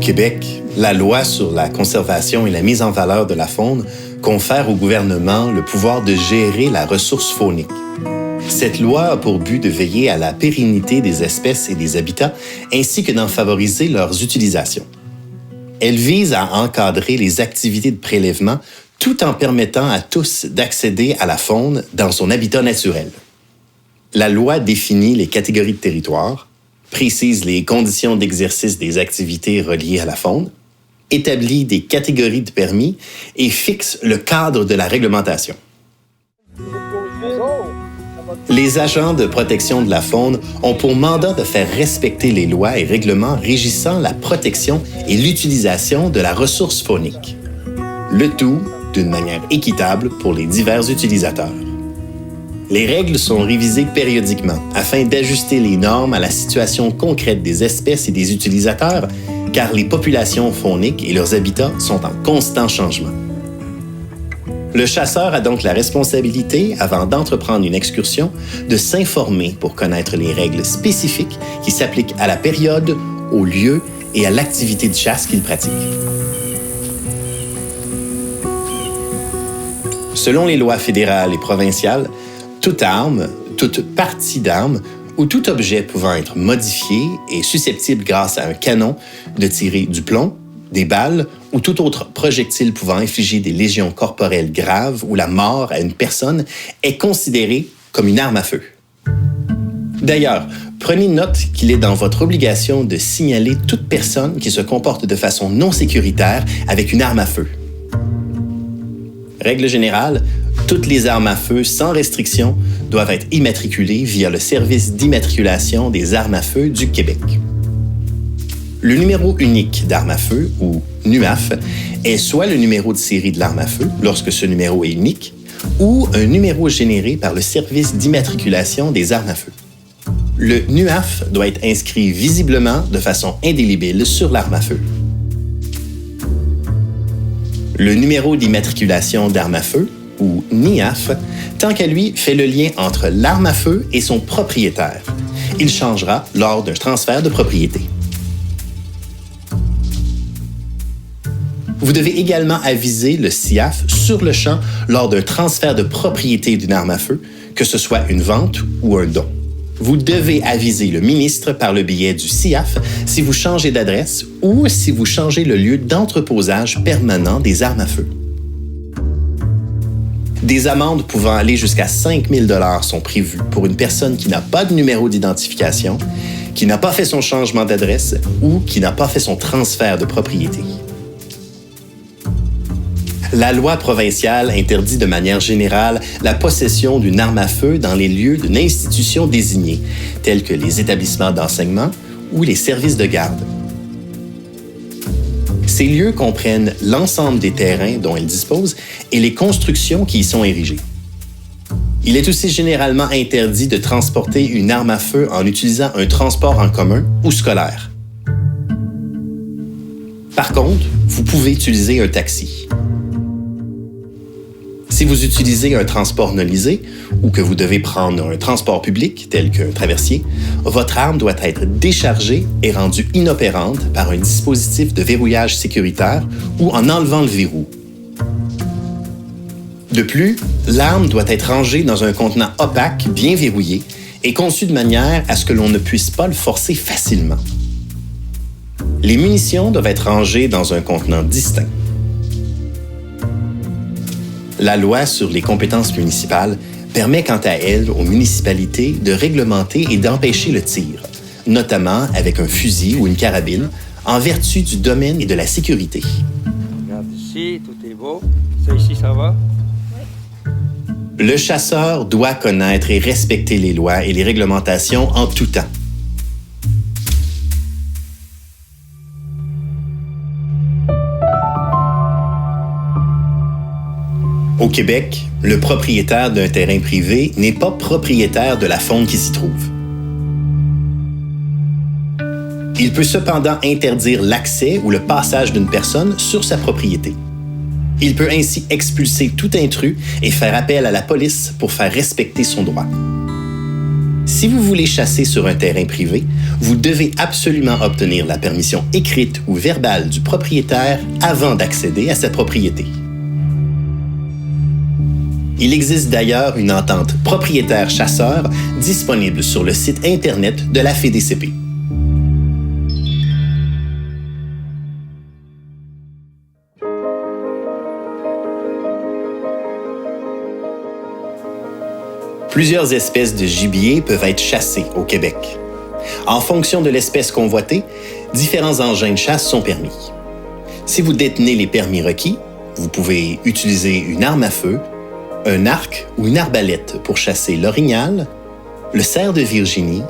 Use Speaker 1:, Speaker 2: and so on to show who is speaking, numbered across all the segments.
Speaker 1: Québec, la loi sur la conservation et la mise en valeur de la faune confère au gouvernement le pouvoir de gérer la ressource faunique. Cette loi a pour but de veiller à la pérennité des espèces et des habitats, ainsi que d'en favoriser leurs utilisations. Elle vise à encadrer les activités de prélèvement tout en permettant à tous d'accéder à la faune dans son habitat naturel. La loi définit les catégories de territoire, précise les conditions d'exercice des activités reliées à la faune, établit des catégories de permis et fixe le cadre de la réglementation. Les agents de protection de la faune ont pour mandat de faire respecter les lois et règlements régissant la protection et l'utilisation de la ressource faunique. Le tout d'une manière équitable pour les divers utilisateurs. Les règles sont révisées périodiquement afin d'ajuster les normes à la situation concrète des espèces et des utilisateurs, car les populations fauniques et leurs habitats sont en constant changement. Le chasseur a donc la responsabilité, avant d'entreprendre une excursion, de s'informer pour connaître les règles spécifiques qui s'appliquent à la période, au lieu et à l'activité de chasse qu'il pratique. Selon les lois fédérales et provinciales, toute arme, toute partie d'arme ou tout objet pouvant être modifié est susceptible, grâce à un canon, de tirer du plomb, des balles ou tout autre projectile pouvant infliger des lésions corporelles graves ou la mort à une personne est considéré comme une arme à feu. D'ailleurs, prenez note qu'il est dans votre obligation de signaler toute personne qui se comporte de façon non sécuritaire avec une arme à feu. Règle générale, toutes les armes à feu sans restriction doivent être immatriculées via le service d'immatriculation des armes à feu du Québec. Le numéro unique d'arme à feu, ou NUAF, est soit le numéro de série de l'arme à feu, lorsque ce numéro est unique, ou un numéro généré par le service d'immatriculation des armes à feu. Le NUAF doit être inscrit visiblement de façon indélébile sur l'arme à feu. Le numéro d'immatriculation d'arme à feu, ou NIAF, tant qu'à lui, fait le lien entre l'arme à feu et son propriétaire. Il changera lors d'un transfert de propriété. Vous devez également aviser le CIAF sur le champ lors d'un transfert de propriété d'une arme à feu, que ce soit une vente ou un don. Vous devez aviser le ministre par le biais du CIAF si vous changez d'adresse ou si vous changez le lieu d'entreposage permanent des armes à feu. Des amendes pouvant aller jusqu'à 5 000 $ sont prévues pour une personne qui n'a pas de numéro d'identification, qui n'a pas fait son changement d'adresse ou qui n'a pas fait son transfert de propriété. La loi provinciale interdit de manière générale la possession d'une arme à feu dans les lieux d'une institution désignée, tels que les établissements d'enseignement ou les services de garde. Ces lieux comprennent l'ensemble des terrains dont ils disposent et les constructions qui y sont érigées. Il est aussi généralement interdit de transporter une arme à feu en utilisant un transport en commun ou scolaire. Par contre, vous pouvez utiliser un taxi. Si vous utilisez un transport nolisé ou que vous devez prendre un transport public, tel qu'un traversier, votre arme doit être déchargée et rendue inopérante par un dispositif de verrouillage sécuritaire ou en enlevant le verrou. De plus, l'arme doit être rangée dans un contenant opaque, bien verrouillé et conçu de manière à ce que l'on ne puisse pas le forcer facilement. Les munitions doivent être rangées dans un contenant distinct. La loi sur les compétences municipales permet quant à elle aux municipalités de réglementer et d'empêcher le tir, notamment avec un fusil ou une carabine, en vertu du domaine et de la sécurité.
Speaker 2: Regarde ici, tout est beau. Ça ici, ça va?
Speaker 1: Oui. Le chasseur doit connaître et respecter les lois et les réglementations en tout temps. Au Québec, le propriétaire d'un terrain privé n'est pas propriétaire de la faune qui s'y trouve. Il peut cependant interdire l'accès ou le passage d'une personne sur sa propriété. Il peut ainsi expulser tout intrus et faire appel à la police pour faire respecter son droit. Si vous voulez chasser sur un terrain privé, vous devez absolument obtenir la permission écrite ou verbale du propriétaire avant d'accéder à cette propriété. Il existe d'ailleurs une entente propriétaire-chasseur disponible sur le site Internet de la FDCP. Plusieurs espèces de gibier peuvent être chassées au Québec. En fonction de l'espèce convoitée, différents engins de chasse sont permis. Si vous détenez les permis requis, vous pouvez utiliser une arme à feu, un arc ou une arbalète pour chasser l'orignal, le cerf de Virginie,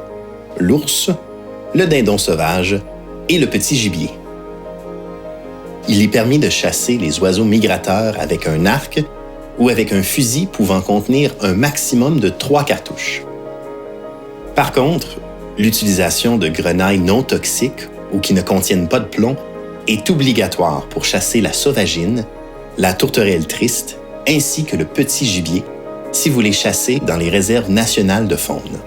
Speaker 1: l'ours, le dindon sauvage et le petit gibier. Il est permis de chasser les oiseaux migrateurs avec un arc ou avec un fusil pouvant contenir un maximum de 3 cartouches. Par contre, l'utilisation de grenailles non toxiques ou qui ne contiennent pas de plomb est obligatoire pour chasser la sauvagine, la tourterelle triste ainsi que le petit gibier si vous les chassez dans les réserves nationales de faune.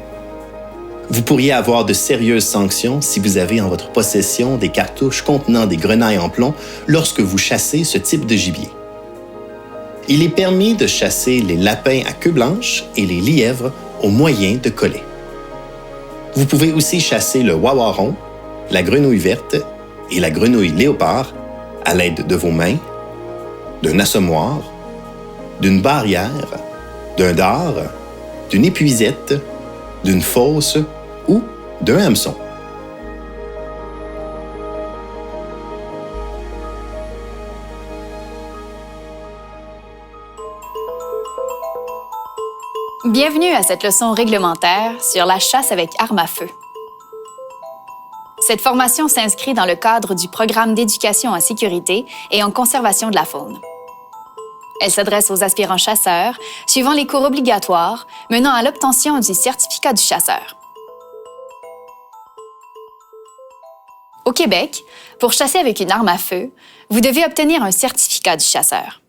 Speaker 1: Vous pourriez avoir de sérieuses sanctions si vous avez en votre possession des cartouches contenant des grenailles en plomb lorsque vous chassez ce type de gibier. Il est permis de chasser les lapins à queue blanche et les lièvres au moyen de collets. Vous pouvez aussi chasser le wawaron, la grenouille verte et la grenouille léopard à l'aide de vos mains, d'un assommoir, d'une barrière, d'un dard, d'une épuisette, d'une fosse ou d'un hameçon.
Speaker 3: Bienvenue à cette leçon réglementaire sur la chasse avec arme à feu. Cette formation s'inscrit dans le cadre du programme d'éducation en sécurité et en conservation de la faune. Elle s'adresse aux aspirants chasseurs suivant les cours obligatoires menant à l'obtention du certificat du chasseur. Au Québec, pour chasser avec une arme à feu, vous devez obtenir un certificat du chasseur.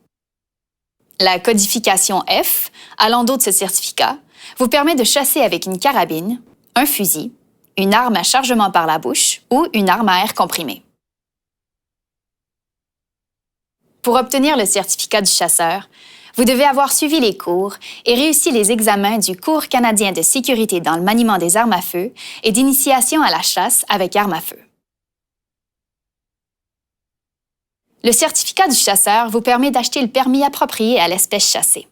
Speaker 3: La codification F, à l'endos de ce certificat, vous permet de chasser avec une carabine, un fusil, une arme à chargement par la bouche ou une arme à air comprimé. Pour obtenir le certificat du chasseur, vous devez avoir suivi les cours et réussi les examens du Cours canadien de sécurité dans le maniement des armes à feu et d'initiation à la chasse avec arme à feu. Le certificat du chasseur vous permet d'acheter le permis approprié à l'espèce chassée.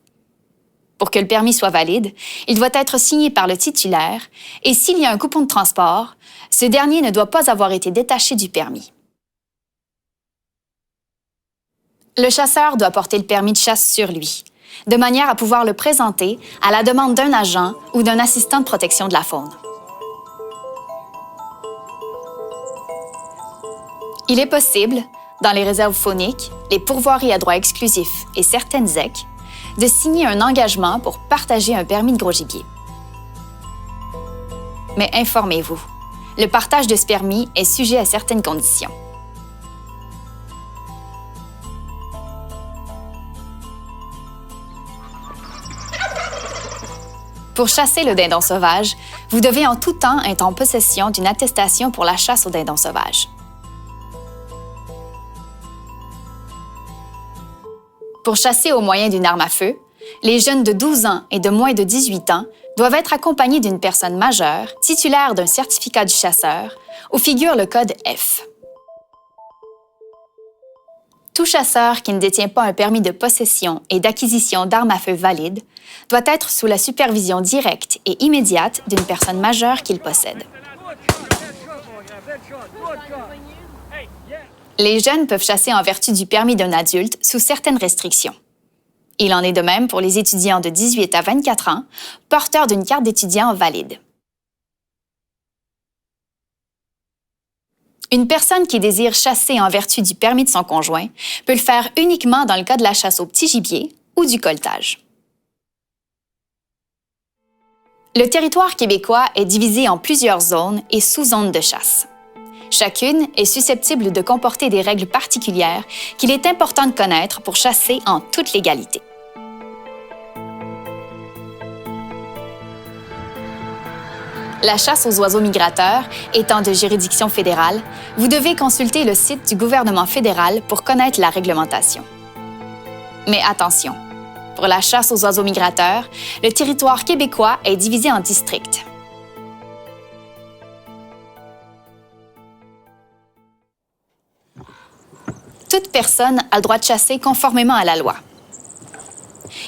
Speaker 3: Pour que le permis soit valide, il doit être signé par le titulaire et s'il y a un coupon de transport, ce dernier ne doit pas avoir été détaché du permis. Le chasseur doit porter le permis de chasse sur lui, de manière à pouvoir le présenter à la demande d'un agent ou d'un assistant de protection de la faune. Il est possible, dans les réserves fauniques, les pourvoiries à droit exclusif et certaines ZEC, de signer un engagement pour partager un permis de gros gibier. Mais informez-vous, le partage de ce permis est sujet à certaines conditions. Pour chasser le dindon sauvage, vous devez en tout temps être en possession d'une attestation pour la chasse au dindon sauvage. Pour chasser au moyen d'une arme à feu, les jeunes de 12 ans et de moins de 18 ans doivent être accompagnés d'une personne majeure, titulaire d'un certificat du chasseur, où figure le code F. Tout chasseur qui ne détient pas un permis de possession et d'acquisition d'armes à feu valide doit être sous la supervision directe et immédiate d'une personne majeure qui le possède. Les jeunes peuvent chasser en vertu du permis d'un adulte sous certaines restrictions. Il en est de même pour les étudiants de 18 à 24 ans, porteurs d'une carte d'étudiant valide. Une personne qui désire chasser en vertu du permis de son conjoint peut le faire uniquement dans le cas de la chasse au petit gibier ou du colletage. Le territoire québécois est divisé en plusieurs zones et sous-zones de chasse. Chacune est susceptible de comporter des règles particulières qu'il est important de connaître pour chasser en toute légalité. La chasse aux oiseaux migrateurs étant de juridiction fédérale, vous devez consulter le site du gouvernement fédéral pour connaître la réglementation. Mais attention, pour la chasse aux oiseaux migrateurs, le territoire québécois est divisé en districts. Toute personne a le droit de chasser conformément à la loi.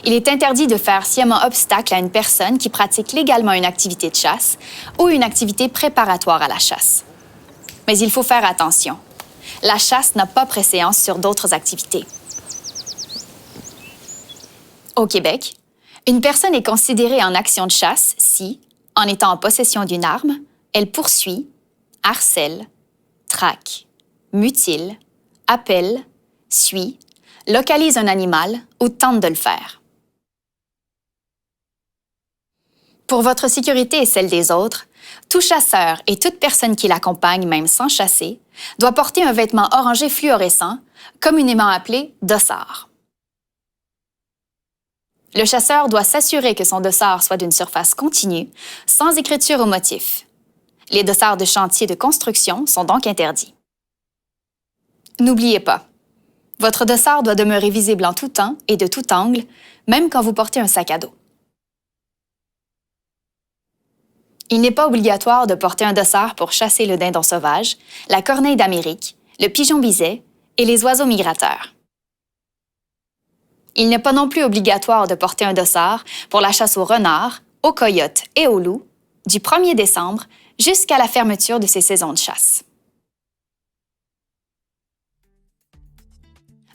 Speaker 3: Il est interdit de faire sciemment obstacle à une personne qui pratique légalement une activité de chasse ou une activité préparatoire à la chasse. Mais il faut faire attention. La chasse n'a pas préséance sur d'autres activités. Au Québec, une personne est considérée en action de chasse si, en étant en possession d'une arme, elle poursuit, harcèle, traque, mutile, appelle, suit, localise un animal ou tente de le faire. Pour votre sécurité et celle des autres, tout chasseur et toute personne qui l'accompagne, même sans chasser, doit porter un vêtement orangé fluorescent, communément appelé dossard. Le chasseur doit s'assurer que son dossard soit d'une surface continue, sans écriture ou motif. Les dossards de chantier de construction sont donc interdits. N'oubliez pas, votre dossard doit demeurer visible en tout temps et de tout angle, même quand vous portez un sac à dos. Il n'est pas obligatoire de porter un dossard pour chasser le dindon sauvage, la corneille d'Amérique, le pigeon biset et les oiseaux migrateurs. Il n'est pas non plus obligatoire de porter un dossard pour la chasse aux renards, aux coyotes et aux loups, du 1er décembre jusqu'à la fermeture de ces saisons de chasse.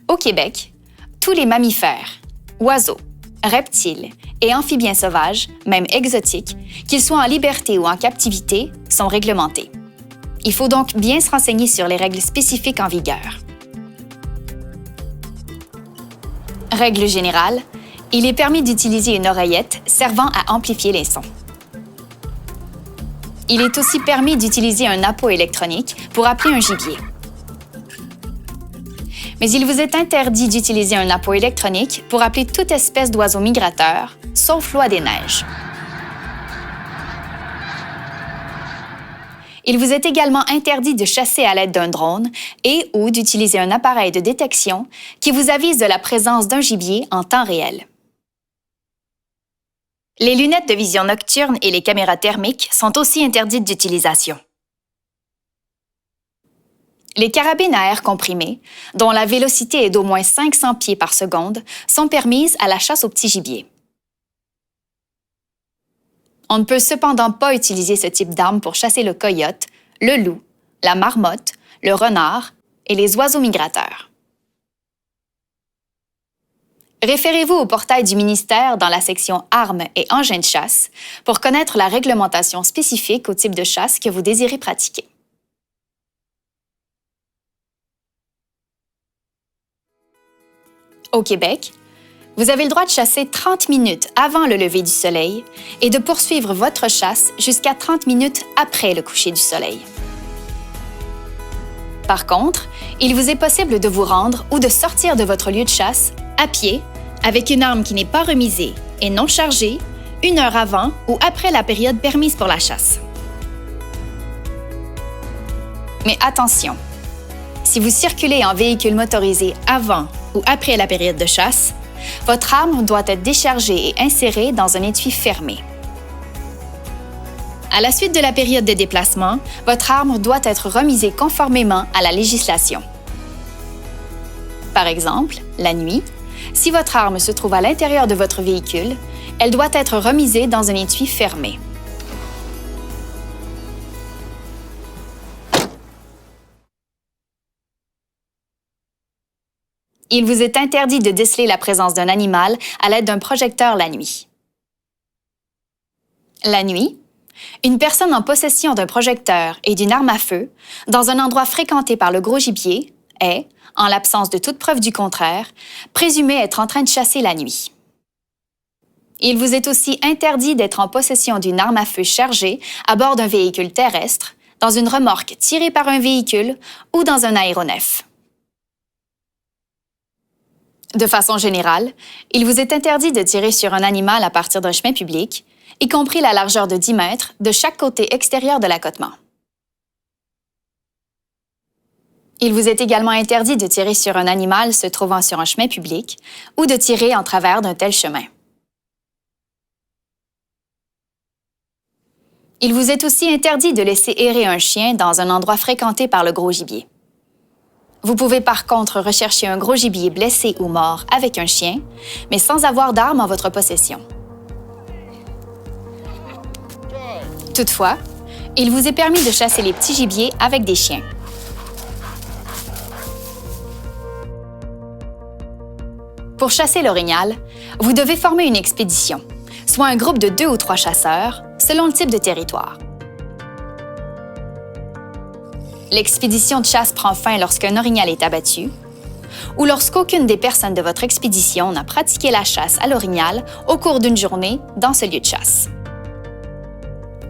Speaker 3: Au Québec, tous les mammifères, oiseaux, reptiles et amphibiens sauvages, même exotiques, qu'ils soient en liberté ou en captivité, sont réglementés. Il faut donc bien se renseigner sur les règles spécifiques en vigueur. Règle générale, il est permis d'utiliser une oreillette servant à amplifier les sons. Il est aussi permis d'utiliser un appôt électronique pour appeler un gibier. Mais il vous est interdit d'utiliser un appôt électronique pour appeler toute espèce d'oiseau migrateur, sauf l'oie des neiges. Il vous est également interdit de chasser à l'aide d'un drone et ou d'utiliser un appareil de détection qui vous avise de la présence d'un gibier en temps réel. Les lunettes de vision nocturne et les caméras thermiques sont aussi interdites d'utilisation. Les carabines à air comprimé, dont la vélocité est d'au moins 500 pieds par seconde, sont permises à la chasse au petit gibier. On ne peut cependant pas utiliser ce type d'arme pour chasser le coyote, le loup, la marmotte, le renard et les oiseaux migrateurs. Référez-vous au portail du ministère dans la section Armes et engins de chasse pour connaître la réglementation spécifique au type de chasse que vous désirez pratiquer. Au Québec, vous avez le droit de chasser 30 minutes avant le lever du soleil et de poursuivre votre chasse jusqu'à 30 minutes après le coucher du soleil. Par contre, il vous est possible de vous rendre ou de sortir de votre lieu de chasse à pied, avec une arme qui n'est pas remisée et non chargée, 1 heure avant ou après la période permise pour la chasse. Mais attention! Si vous circulez en véhicule motorisé avant ou après la période de chasse, votre arme doit être déchargée et insérée dans un étui fermé. À la suite de la période de déplacement, votre arme doit être remisée conformément à la législation. Par exemple, la nuit, si votre arme se trouve à l'intérieur de votre véhicule, elle doit être remisée dans un étui fermé. Il vous est interdit de déceler la présence d'un animal à l'aide d'un projecteur la nuit. La nuit, une personne en possession d'un projecteur et d'une arme à feu, dans un endroit fréquenté par le gros gibier, est, en l'absence de toute preuve du contraire, présumée être en train de chasser la nuit. Il vous est aussi interdit d'être en possession d'une arme à feu chargée à bord d'un véhicule terrestre, dans une remorque tirée par un véhicule ou dans un aéronef. De façon générale, il vous est interdit de tirer sur un animal à partir d'un chemin public y compris la largeur de 10 mètres de chaque côté extérieur de l'accotement. Il vous est également interdit de tirer sur un animal se trouvant sur un chemin public ou de tirer en travers d'un tel chemin. Il vous est aussi interdit de laisser errer un chien dans un endroit fréquenté par le gros gibier. Vous pouvez par contre rechercher un gros gibier blessé ou mort avec un chien, mais sans avoir d'arme en votre possession. Toutefois, il vous est permis de chasser les petits gibiers avec des chiens. Pour chasser l'orignal, vous devez former une expédition, soit un groupe de 2 ou 3 chasseurs, selon le type de territoire. L'expédition de chasse prend fin lorsqu'un orignal est abattu ou lorsqu'aucune des personnes de votre expédition n'a pratiqué la chasse à l'orignal au cours d'une journée dans ce lieu de chasse.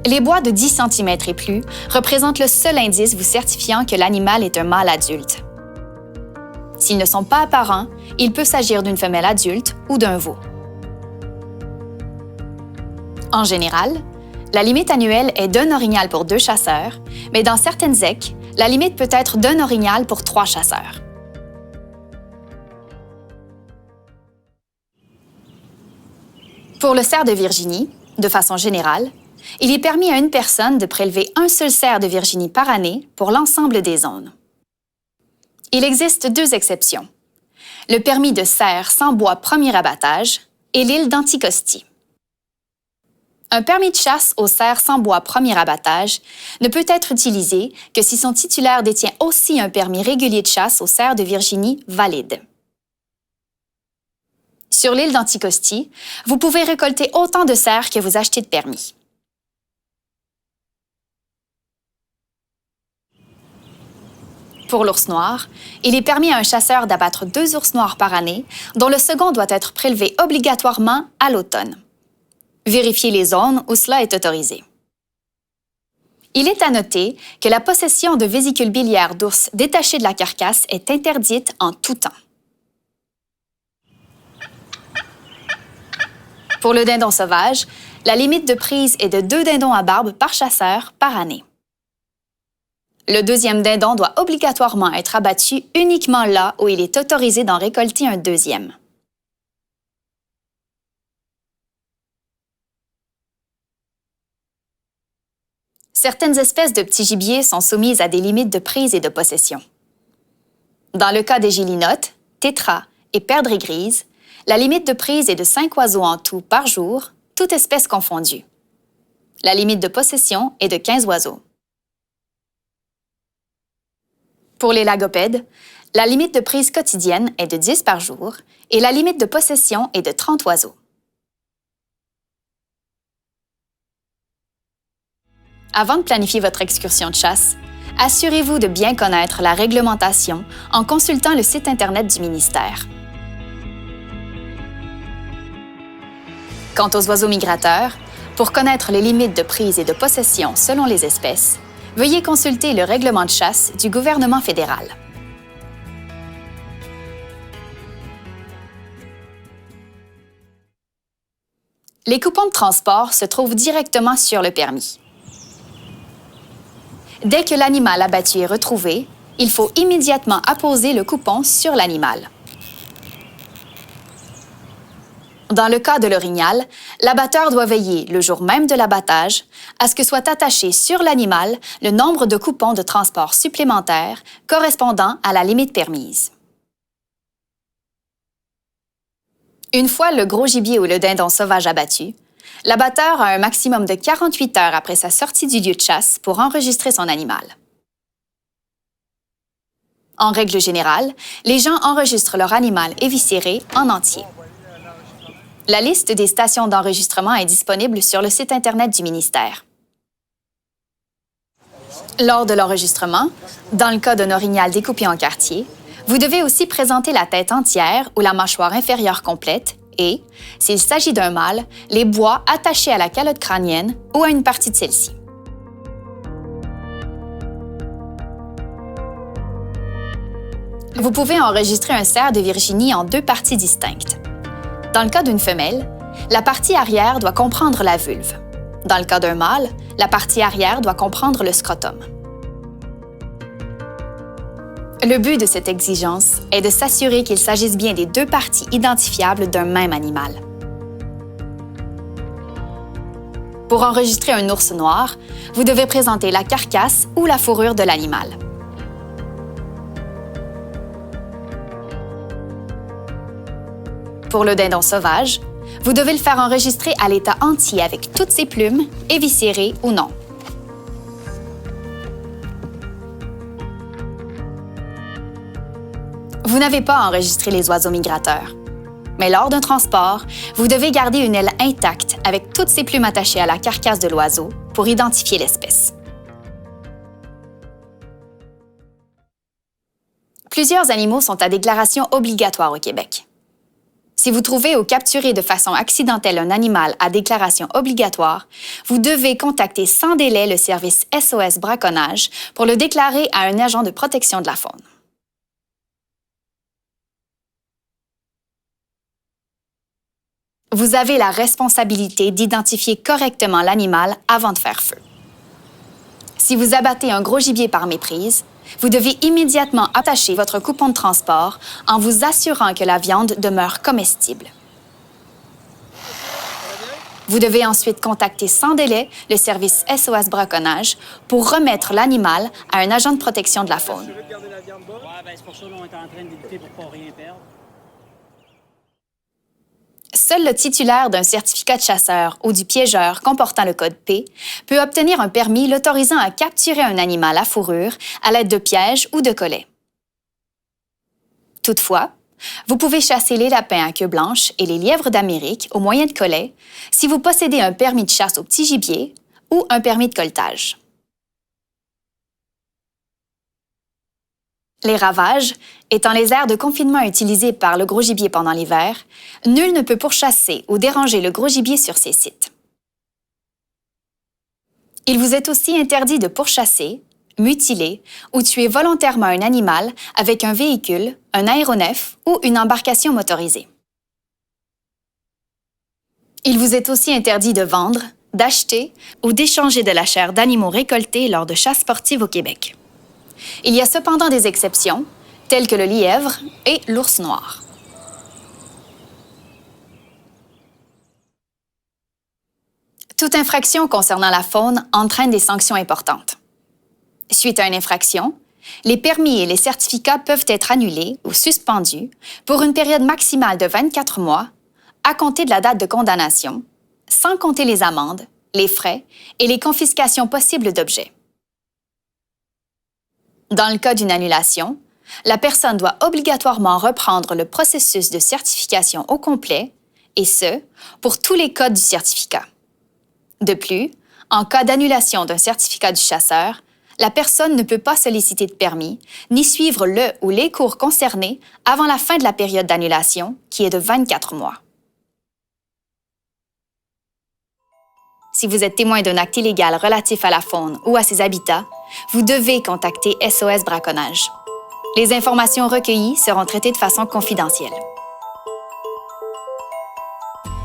Speaker 3: Les bois de 10 cm et plus représentent le seul indice vous certifiant que l'animal est un mâle adulte. S'ils ne sont pas apparents, il peut s'agir d'une femelle adulte ou d'un veau. En général, la limite annuelle est d'un orignal pour 2 chasseurs, mais dans certaines ZEC, la limite peut être d'un orignal pour 3 chasseurs. Pour le cerf de Virginie, de façon générale, il est permis à une personne de prélever un seul cerf de Virginie par année pour l'ensemble des zones. Il existe 2 exceptions, le permis de cerf sans bois premier abattage et l'île d'Anticosti. Un permis de chasse au cerf sans bois premier abattage ne peut être utilisé que si son titulaire détient aussi un permis régulier de chasse au cerf de Virginie valide. Sur l'île d'Anticosti, vous pouvez récolter autant de cerfs que vous achetez de permis. Pour l'ours noir, il est permis à un chasseur d'abattre 2 ours noirs par année, dont le second doit être prélevé obligatoirement à l'automne. Vérifiez les zones où cela est autorisé. Il est à noter que la possession de vésicules biliaires d'ours détachées de la carcasse est interdite en tout temps. Pour le dindon sauvage, la limite de prise est de 2 dindons à barbe par chasseur par année. Le 2e dindon doit obligatoirement être abattu uniquement là où il est autorisé d'en récolter un 2e. Certaines espèces de petits gibiers sont soumises à des limites de prise et de possession. Dans le cas des gélinottes, tétras et perdrix grises, la limite de prise est de 5 oiseaux en tout par jour, toute espèce confondue. La limite de possession est de 15 oiseaux. Pour les lagopèdes, la limite de prise quotidienne est de 10 par jour et la limite de possession est de 30 oiseaux. Avant de planifier votre excursion de chasse, assurez-vous de bien connaître la réglementation en consultant le site Internet du ministère. Quant aux oiseaux migrateurs, pour connaître les limites de prise et de possession selon les espèces, veuillez consulter le règlement de chasse du gouvernement fédéral. Les coupons de transport se trouvent directement sur le permis. Dès que l'animal abattu est retrouvé, il faut immédiatement apposer le coupon sur l'animal. Dans le cas de l'orignal, l'abatteur doit veiller, le jour même de l'abattage, à ce que soit attaché sur l'animal le nombre de coupons de transport supplémentaires correspondant à la limite permise. Une fois le gros gibier ou le dindon sauvage abattu, l'abatteur a un maximum de 48 heures après sa sortie du lieu de chasse pour enregistrer son animal. En règle générale, les gens enregistrent leur animal éviscéré en entier. La liste des stations d'enregistrement est disponible sur le site Internet du ministère. Lors de l'enregistrement, dans le cas d'un orignal découpé en quartiers, vous devez aussi présenter la tête entière ou la mâchoire inférieure complète et, s'il s'agit d'un mâle, les bois attachés à la calotte crânienne ou à une partie de celle-ci. Vous pouvez enregistrer un cerf de Virginie en 2 parties distinctes. Dans le cas d'une femelle, la partie arrière doit comprendre la vulve. Dans le cas d'un mâle, la partie arrière doit comprendre le scrotum. Le but de cette exigence est de s'assurer qu'il s'agisse bien des deux parties identifiables d'un même animal. Pour enregistrer un ours noir, vous devez présenter la carcasse ou la fourrure de l'animal. Pour le dindon sauvage, vous devez le faire enregistrer à l'état entier avec toutes ses plumes, éviscérées ou non. Vous n'avez pas enregistré les oiseaux migrateurs. Mais lors d'un transport, vous devez garder une aile intacte avec toutes ses plumes attachées à la carcasse de l'oiseau pour identifier l'espèce. Plusieurs animaux sont à déclaration obligatoire au Québec. Si vous trouvez ou capturez de façon accidentelle un animal à déclaration obligatoire, vous devez contacter sans délai le service SOS Braconnage pour le déclarer à un agent de protection de la faune. Vous avez la responsabilité d'identifier correctement l'animal avant de faire feu. Si vous abattez un gros gibier par méprise, vous devez immédiatement attacher votre coupon de transport en vous assurant que la viande demeure comestible. Vous devez ensuite contacter sans délai le service SOS Braconnage pour remettre l'animal à un agent de protection de la faune.
Speaker 4: C'est pour ça qu'on est en train de lutter pour ne pas rien perdre.
Speaker 3: Seul le titulaire d'un certificat de chasseur ou du piégeur comportant le code P peut obtenir un permis l'autorisant à capturer un animal à fourrure à l'aide de pièges ou de collets. Toutefois, vous pouvez chasser les lapins à queue blanche et les lièvres d'Amérique au moyen de collets si vous possédez un permis de chasse au petit gibier ou un permis de colletage. Les ravages, étant les aires de confinement utilisées par le gros gibier pendant l'hiver, nul ne peut pourchasser ou déranger le gros gibier sur ces sites. Il vous est aussi interdit de pourchasser, mutiler ou tuer volontairement un animal avec un véhicule, un aéronef ou une embarcation motorisée. Il vous est aussi interdit de vendre, d'acheter ou d'échanger de la chair d'animaux récoltés lors de chasses sportives au Québec. Il y a cependant des exceptions, telles que le lièvre et l'ours noir. Toute infraction concernant la faune entraîne des sanctions importantes. Suite à une infraction, les permis et les certificats peuvent être annulés ou suspendus pour une période maximale de 24 mois à compter de la date de condamnation, sans compter les amendes, les frais et les confiscations possibles d'objets. Dans le cas d'une annulation, la personne doit obligatoirement reprendre le processus de certification au complet, et ce, pour tous les codes du certificat. De plus, en cas d'annulation d'un certificat du chasseur, la personne ne peut pas solliciter de permis ni suivre le ou les cours concernés avant la fin de la période d'annulation, qui est de 24 mois. Si vous êtes témoin d'un acte illégal relatif à la faune ou à ses habitats, vous devez contacter SOS Braconnage. Les informations recueillies seront traitées de façon confidentielle.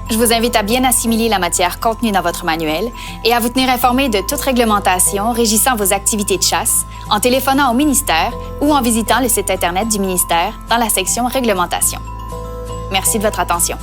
Speaker 3: Je vous invite à bien assimiler la matière contenue dans votre manuel et à vous tenir informé de toute réglementation régissant vos activités de chasse en téléphonant au ministère ou en visitant le site Internet du ministère dans la section Réglementation. Merci de votre attention.